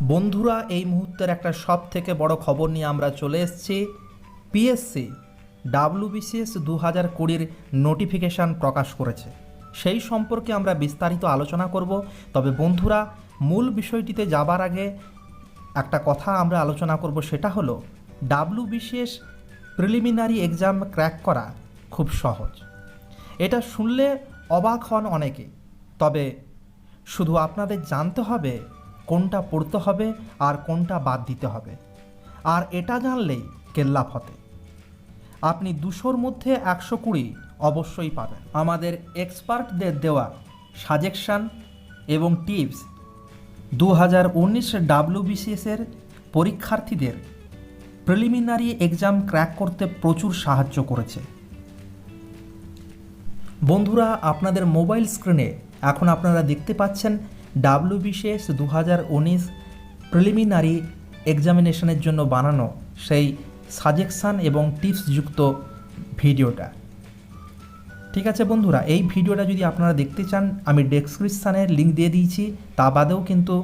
বন্ধুরা, এই মুহূর্তের একটা সব থেকে বড় খবর নিয়ে আমরা চলে এসেছি। পিএসসি WBCS 2020 নোটিফিকেশান প্রকাশ করেছে। সেই সম্পর্কে আমরা বিস্তারিত আলোচনা করব। তবে বন্ধুরা, মূল বিষয়টিতে যাবার আগে একটা কথা আমরা আলোচনা করব, সেটা হলো WBCS প্রিলিমিনারি এক্সাম ক্র্যাক করা খুব সহজ। এটা শুনলে অবাক হন অনেকে, তবে শুধু আপনাদের জানতে হবে কোনটা পড়তে হবে আর কোনটা বাদ দিতে হবে। আর এটা জানলেই কেল্লা ফতে। আপনি 200-র মধ্যে 120 অবশ্যই পাবেন। আমাদের এক্সপার্টদের দেওয়া সাজেশান এবং টিপস 2019 WBCS-এর পরীক্ষার্থীদের প্রিলিমিনারি এক্সাম ক্র্যাক করতে প্রচুর সাহায্য করেছে। বন্ধুরা, আপনাদের মোবাইল স্ক্রিনে এখন আপনারা দেখতে পাচ্ছেন WBCS 2019 প্রিলিমিনারি এক্সামিনেশনের জন্য বানানো সেই সাজেশান এবং টিপস যুক্ত ভিডিওটা। ঠিক আছে বন্ধুরা, এই ভিডিওটা যদি আপনারা দেখতে চান, আমি ডেসক্রিপশানে লিঙ্ক দিয়ে দিয়েছি। তা বাদেও কিন্তু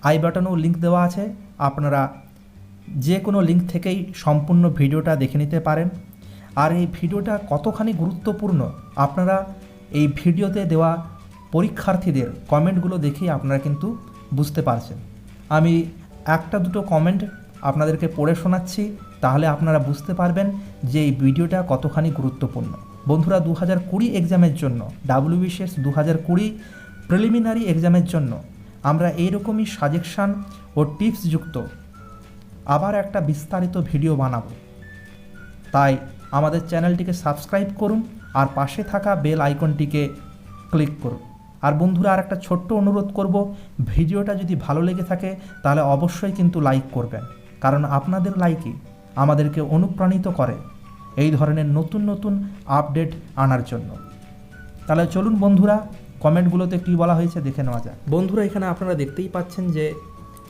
আই বাটনেও লিঙ্ক দেওয়া আছে। আপনারা যে কোনো লিঙ্ক থেকেই সম্পূর্ণ ভিডিওটা দেখে নিতে পারেন। আর এই ভিডিওটা কতখানি গুরুত্বপূর্ণ আপনারা এই ভিডিওতে দেওয়া পরীক্ষার্থীদের কমেন্টগুলো দেখেই আপনারা কিন্তু বুঝতে পারছেন। আমি একটা দুটো কমেন্ট আপনাদেরকে পড়ে শোনাচ্ছি, তাহলে আপনারা বুঝতে পারবেন যে এই ভিডিওটা কতখানি গুরুত্বপূর্ণ। বন্ধুরা, 2020 এক্সামের জন্য WBCS 2020 প্রিলিমিনারি এক্সামের জন্য আমরা এইরকমই সাজেশান ও টিপস যুক্ত আবার একটা বিস্তারিত ভিডিও বানাবো। তাই আমাদের চ্যানেলটিকে সাবস্ক্রাইব করুন আর পাশে থাকা বেল আইকনটিকে ক্লিক করুন। আর বন্ধুরা, আর একটা ছোট্ট অনুরোধ করব, ভিডিওটা যদি ভালো লেগে থাকে তাহলে অবশ্যই কিন্তু লাইক করবেন, কারণ আপনাদের লাইকই আমাদেরকে অনুপ্রাণিত করে এই ধরনের নতুন নতুন আপডেট আনার জন্য। তাহলে চলুন বন্ধুরা, কমেন্টগুলোতে কী বলা হয়েছে দেখে নেওয়া যাক। বন্ধুরা, এখানে আপনারা দেখতেই পাচ্ছেন যে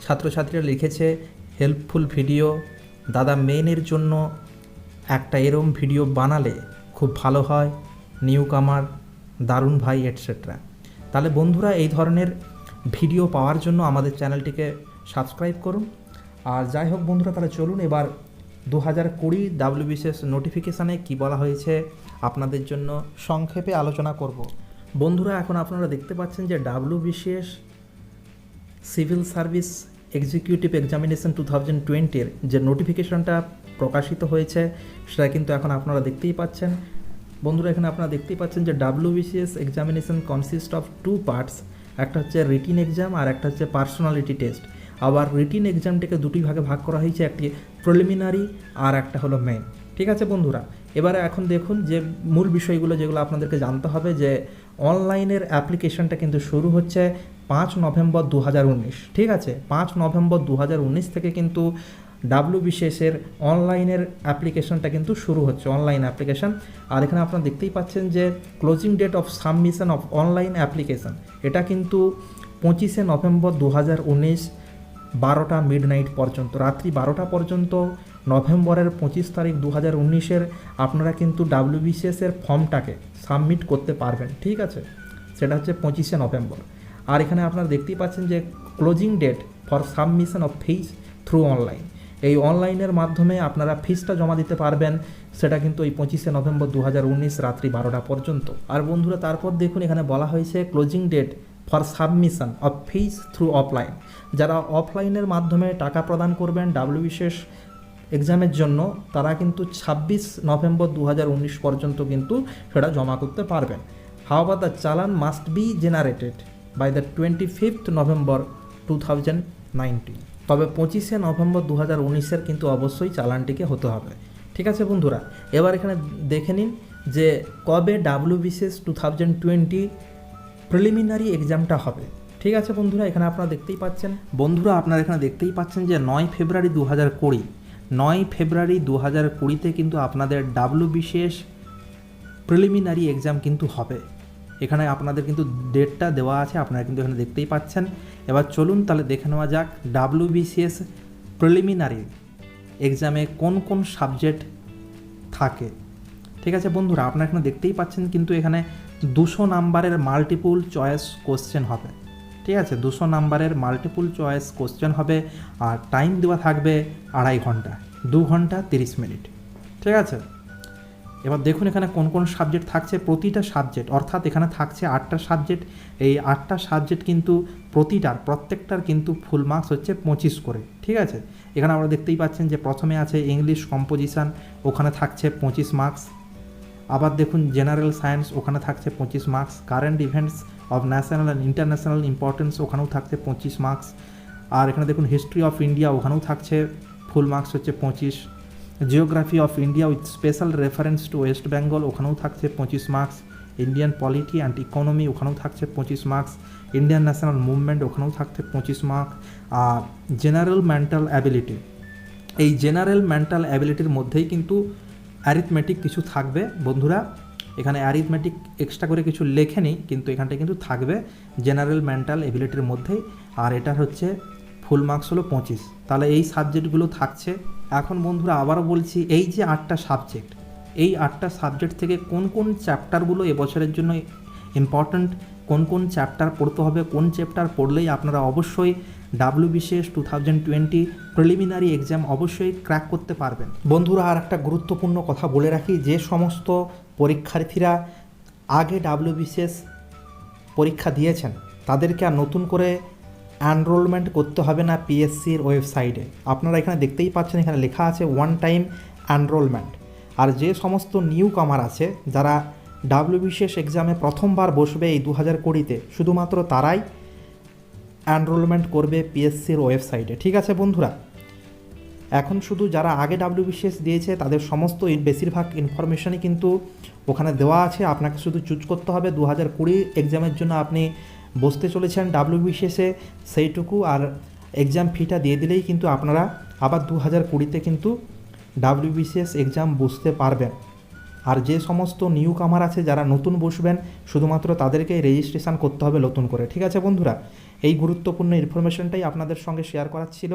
ছাত্রছাত্রীরা লিখেছে হেল্পফুল ভিডিও দাদা, মেনের জন্য একটা এরম ভিডিও বানালে খুব ভালো হয়, নিউ কামার দারুণ ভাই এটসেট্রা। তাহলে বন্ধুরা, এই ধরনের ভিডিও পাওয়ার জন্য আমাদের চ্যানেলটিকে সাবস্ক্রাইব করুন। আর যাই হোক বন্ধুরা, তাহলে চলুন এবার 2020 WBCS নোটিফিকেশানে কী বলা হয়েছে আপনাদের জন্য সংক্ষেপে আলোচনা করব। বন্ধুরা, এখন আপনারা দেখতে পাচ্ছেন যে WBCS civil service executive examination 2020-এর যে নোটিফিকেশানটা প্রকাশিত হয়েছে সেটা কিন্তু এখন আপনারা দেখতেই পাচ্ছেন। বন্ধুরা, এখানে আপনারা দেখতেই পাচ্ছেন যে WBCS examination consist of 2 parts. একটা হচ্ছে রিটিন এক্সাম আর একটা হচ্ছে পার্সোনালিটি টেস্ট। আবার রিটিন এক্সামটাকে দুটি ভাগে ভাগ করা হয়েছে, একটি প্রিলিমিনারি আর একটা হলো মেইন। ঠিক আছে বন্ধুরা, এবারে এখন দেখুন যে মূল বিষয়গুলো যেগুলো আপনাদেরকে জানতে হবে, যে অনলাইনের অ্যাপ্লিকেশনটা কিন্তু শুরু হচ্ছে 5 নভেম্বর 2019। ঠিক আছে, 5 নভেম্বর 2019 থেকে কিন্তু WBCS-এর অনলাইনের অ্যাপ্লিকেশনটা কিন্তু শুরু হচ্ছে, অনলাইন অ্যাপ্লিকেশন। আর এখানে আপনারা দেখতেই পাচ্ছেন যে closing date of submission of online application, এটা কিন্তু 25 নভেম্বর 2019 12টা মিডনাইট পর্যন্ত, রাত্রি 12টা পর্যন্ত নভেম্বরের 25 তারিখ 2019-এর আপনারা কিন্তু WBCS-এর ফর্মটাকে সাবমিট করতে পারবেন। ঠিক আছে, সেটা হচ্ছে 25 নভেম্বর। আর এখানে আপনারা দেখতেই পাচ্ছেন যে closing date for submission of fees through online, এই অনলাইনের মাধ্যমে আপনারা ফিসটা জমা দিতে পারবেন, সেটা কিন্তু এই 25 নভেম্বর 2019 রাত্রি 12টা পর্যন্ত। আর বন্ধুরা, তারপর দেখুন এখানে বলা হয়েছে closing date for submission of fees through offline. যারা অফলাইনের মাধ্যমে টাকা প্রদান করবেন WBCS এক্সামের জন্য, তারা কিন্তু 26 নভেম্বর 2019 পর্যন্ত কিন্তু সেটা জমা করতে পারবেন। However the challan must be generated by the 25 November 2019। তবে 25 নভেম্বর 2019-এর কিন্তু অবশ্যই চালানটিকে হতে হবে। ঠিক আছে বন্ধুরা, এবার এখানে দেখে নিন যে কবে WBCS 2020 প্রিলিমিনারি এক্সামটা হবে। ঠিক আছে বন্ধুরা, এখানে আপনারা দেখতেই পাচ্ছেন, বন্ধুরা আপনারা এখানে দেখতেই পাচ্ছেন যে 9 ফেব্রুয়ারি 2020, 9 ফেব্রুয়ারি 2020-তে কিন্তু আপনাদের WBCS প্রিলিমিনারি এক্সাম কিন্তু হবে। এখানে আপনাদের কিন্তু ডেটটা দেওয়া আছে, আপনারা কিন্তু এখানে দেখতেই পাচ্ছেন। এবার চলুন তাহলে দেখে নেওয়া যাক WBCS প্রিলিমিনারি এক্সামে কোন কোন সাবজেক্ট থাকে। ঠিক আছে বন্ধুরা, আপনারা এখানে দেখতেই পাচ্ছেন কিন্তু এখানে 200 নাম্বারের মাল্টিপল চয়েস কোশ্চেন হবে। ঠিক ঠিক আছে। 200 নাম্বারের মাল্টিপল চয়েস কোশ্চেন হবে, আর টাইম দেওয়া থাকবে 2.5 ঘন্টা, 2 ঘন্টা 30 মিনিট, ঠিক আছে। এবার দেখুন এখানে কোন কোন সাবজেক্ট থাকছে। প্রতিটা সাবজেক্ট, অর্থাৎ এখানে থাকছে 8টা সাবজেক্ট। এই 8টা সাবজেক্ট কিন্তু প্রত্যেকটার কিন্তু ফুল মার্কস হচ্ছে 25 করে, ঠিক আছে। এখানে আমরা দেখতেই পাচ্ছেন যে প্রথমে আছে ইংলিশ কম্পোজিশন, ওখানে থাকছে 25 মার্কস। আবার দেখুন জেনারেল সায়েন্স, ওখানে থাকছে 25 marks. Current events of national and international importance, ওখানেও থাকছে 25 মার্কস। আর এখানে দেখুন হিস্ট্রি অফ ইন্ডিয়া, ওখানেও থাকছে ফুল মার্কস হচ্ছে 25। Geography of India with special reference to West Bengal, ওখানেও থাকছে 25 marks. Indian polity and economy, ওখানেও থাকছে 25 মার্কস। ইন্ডিয়ান ন্যাশনাল মুভমেন্ট, ওখানেও থাকছে 25 মার্কস। আর জেনারেল মেন্টাল অ্যাবিলিটি, এই জেনারেল মেন্টাল অ্যাবিলিটির মধ্যেই কিন্তু অ্যারিথমেটিক কিছু থাকবে বন্ধুরা। এখানে অ্যারিথমেটিক এক্সট্রা করে কিছু লেখেনি, কিন্তু এখানটা কিন্তু থাকবে জেনারেল মেন্টাল অ্যাবিলিটির মধ্যেই। আর এটার হচ্ছে ফুল মার্কস হলো 25। তাহলে এই সাবজেক্টগুলো থাকছে। এখন বন্ধুরা আবারও বলছি, এই যে 8টা সাবজেক্ট, এই 8টা সাবজেক্ট থেকে কোন কোন চ্যাপ্টারগুলো এবছরের জন্য ইম্পর্ট্যান্ট, কোন কোন চ্যাপ্টার পড়তে হবে, কোন চ্যাপ্টার পড়লেই আপনারা অবশ্যই WBCS 2020 প্রিলিমিনারি এক্সাম অবশ্যই ক্র্যাক করতে পারবেন। বন্ধুরা আর একটা গুরুত্বপূর্ণ কথা বলে রাখি, যে সমস্ত পরীক্ষার্থীরা আগে WBCS পরীক্ষা দিয়েছেন তাদেরকে আর নতুন করে এনরোলমেন্ট করতে হবে না পিএসসির ওয়েবসাইটে। আপনারা এখানে দেখতেই পাচ্ছেন, এখানে লেখা আছে ওয়ান টাইম এনরোলমেন্ট। আর যে সমস্ত নিউ কামার আছে, যারা WBCS এক্সামে প্রথমবার বসবে এই 2020-তে, শুধুমাত্র তারাই এনরোলমেন্ট করবে পিএসসির ওয়েবসাইটে, ঠিক আছে বন্ধুরা। এখন শুধু যারা আগে WBCS দিয়েছে তাদের সমস্ত বেশিরভাগ ইনফরমেশনই কিন্তু ওখানে দেওয়া আছে। আপনাকে শুধু চুজ করতে হবে 2020 এক্সামের জন্য আপনি বসতে চলেছেন WBCS-এ সেইটুকু, আর এক্সাম ফিটা দিয়ে দিলেই কিন্তু আপনারা আবার 2020-তে কিন্তু WBCS এক্সাম বসতে পারবেন। আর যে সমস্ত নিউ কামার আছে যারা নতুন বসবেন, শুধুমাত্র তাদেরকে রেজিস্ট্রেশন করতে হবে নতুন করে, ঠিক আছে বন্ধুরা। এই গুরুত্বপূর্ণ ইনফরমেশনটাই আপনাদের সঙ্গে শেয়ার করার ছিল।